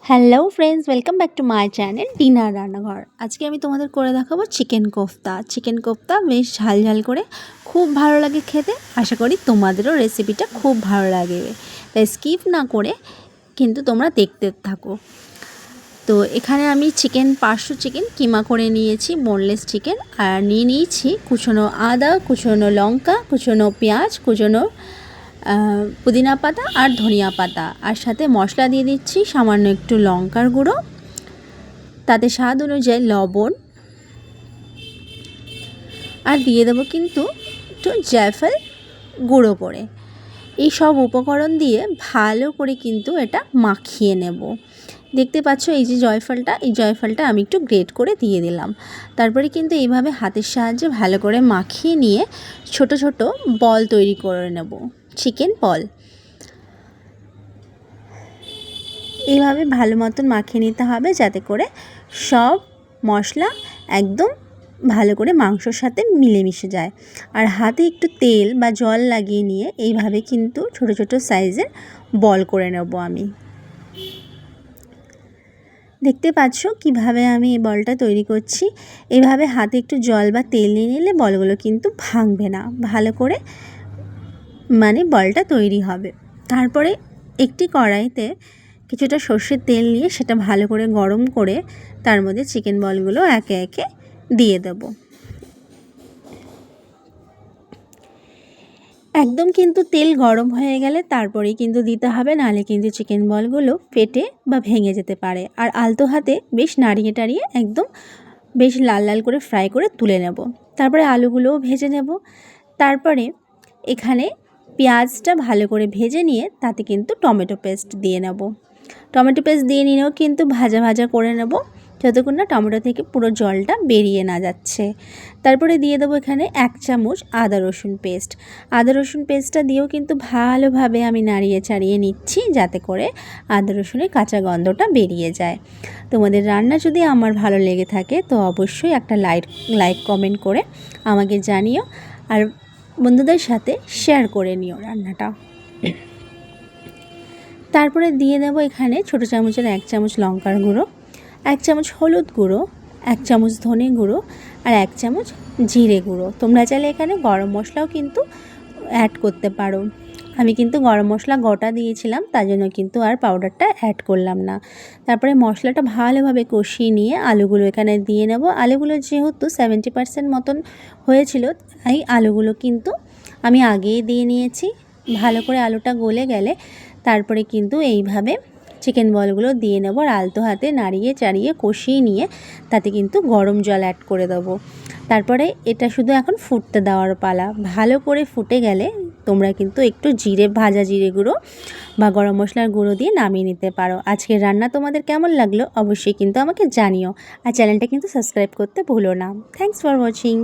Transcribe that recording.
Hello friends, welcome back to my channel dinner রান্নাঘর। আজকে আমি তোমাদের করে দেখাবো চিকেন কোফতা বেশ ঝাল ঝাল করে, খুব ভালো লাগে খেতে। আশা করি তোমাদেরও রেসিপিটা খুব ভালো লাগবে, তাই স্কিপ না করে কিন্তু তোমরা দেখতে থাকো। তো এখানে আমি 500 চিকেন কিমা করে নিয়েছি, বোনলেস চিকেন। আর নিয়েছি কুচনো আদা, কুচনো লঙ্কা, কুচনো পেঁয়াজ, কুচনো পুদিনা পাতা আর ধনিয়া পাতা। আর সাথে মশলা দিয়ে দিচ্ছি সামান্য একটু লঙ্কার গুঁড়ো, তাতে স্বাদ অনুযায়ী লবণ, আর দিয়ে দেবো কিন্তু একটু জায়ফল গুঁড়ো করে। এই সব উপকরণ দিয়ে ভালো করে কিন্তু এটা মাখিয়ে নেব। দেখতে পাচ্ছ এই যে জয়ফলটা আমি একটু গ্রেট করে দিয়ে দিলাম। তারপরে কিন্তু এইভাবে হাতের সাহায্যে ভালো করে মাখিয়ে নিয়ে ছোট ছোট বল তৈরি করে নেব, চিকেন বল। এইভাবে ভালো মতন মাখিয়ে নিতে হবে, যাতে করে সব মশলা একদম ভালো করে মাংসর সাথে মিলেমিশে যায়। আর হাতে একটু তেল বা জল লাগিয়ে নিয়ে এইভাবে কিন্তু ছোট ছোট সাইজের বল করে নেব আমি। দেখতে পাচ্ছ কিভাবে আমি এই বলটা তৈরি করছি। এইভাবে হাতে একটু জল বা তেল নিয়ে নিলে বলগুলো কিন্তু ভাঙবে না, ভালো করে বলটা তৈরি হবে। তারপরে একটি কড়াইতে কিছুটা সর্ষের তেল নিয়ে সেটা ভালো করে গরম করে তার মধ্যে চিকেন বলগুলো একে একে দিয়ে দেব। একদম কিন্তু তেল গরম হয়ে গেলে তারপরেই কিন্তু দিতে হবে, নাহলে কিন্তু চিকেন বলগুলো ফেটে বা ভেঙে যেতে পারে। আর আলতো হাতে বেশ নাড়িয়ে টাড়িয়ে একদম বেশ লাল লাল করে ফ্রাই করে তুলে নেব। তারপরে আলুগুলোও ভেজে নেব। তারপরে এখানে পেঁয়াজটা ভালো করে ভেজে নিয়ে তাতে কিন্তু টমেটো পেস্ট দিয়ে নেব। টমেটো পেস্ট দিয়ে নিয়েও কিন্তু ভাজা ভাজা করে নেব, যতক্ষণ না টমেটো থেকে পুরো জলটা বেরিয়ে না যাচ্ছে। তারপরে দিয়ে দেবো এখানে 1 চামচ আদা রসুন পেস্টটা দিয়েও কিন্তু ভালোভাবে আমি নাড়িয়ে চাড়িয়ে নিচ্ছি, যাতে করে আদা রসুনের কাঁচা গন্ধটা বেরিয়ে যায়। তোমাদের রান্না যদি আমার ভালো লেগে থাকে তো অবশ্যই একটা লাইক কমেন্ট করে আমাকে জানিও, আর বন্ধুদের সাথে শেয়ার করে নিও রান্নাটা। তারপরে দিয়ে দেবো এখানে ছোটো চামচের 1 চামচ লঙ্কার গুঁড়ো, 1 চামচ হলুদ গুঁড়ো, 1 চামচ ধনে গুঁড়ো, আর 1 চামচ জিরে গুঁড়ো। তোমরা চাইলে এখানে গরম মশলাও কিন্তু অ্যাড করতে পারো। আমি কিন্তু গরম মশলা গোটা দিয়েছিলাম, তার জন্য কিন্তু আর পাউডারটা অ্যাড করলাম না। তারপরে মশলাটা ভালোভাবে কষিয়ে নিয়ে আলুগুলো এখানে দিয়ে নেব। আলুগুলো যেহেতু 70% মতন হয়েছিল, তাই আলুগুলো কিন্তু আমি আগেই দিয়ে নিয়েছি। ভালো করে আলুটা গলে গেলে তারপরে কিন্তু এইভাবে চিকেন বলগুলো দিয়ে নেব, আর আলতো হাতে নাড়িয়ে চাড়িয়ে কষিয়ে নিয়ে তাতে কিন্তু গরম জল অ্যাড করে দেবো। তারপরে এটা শুধু এখন ফুটতে দেওয়ার পালা। ভালো করে ফুটে গেলে তোমরা কিন্তু একটু ভাজা জিরে গুঁড়ো বা গরম মশলার গুঁড়ো দিয়ে নামিয়ে নিতে পারো। আজকের রান্না তোমাদের কেমন লাগলো অবশ্যই কিন্তু আমাকে জানিও, আর চ্যানেলটা কিন্তু সাবস্ক্রাইব করতে ভুলো না। Thanks for watching.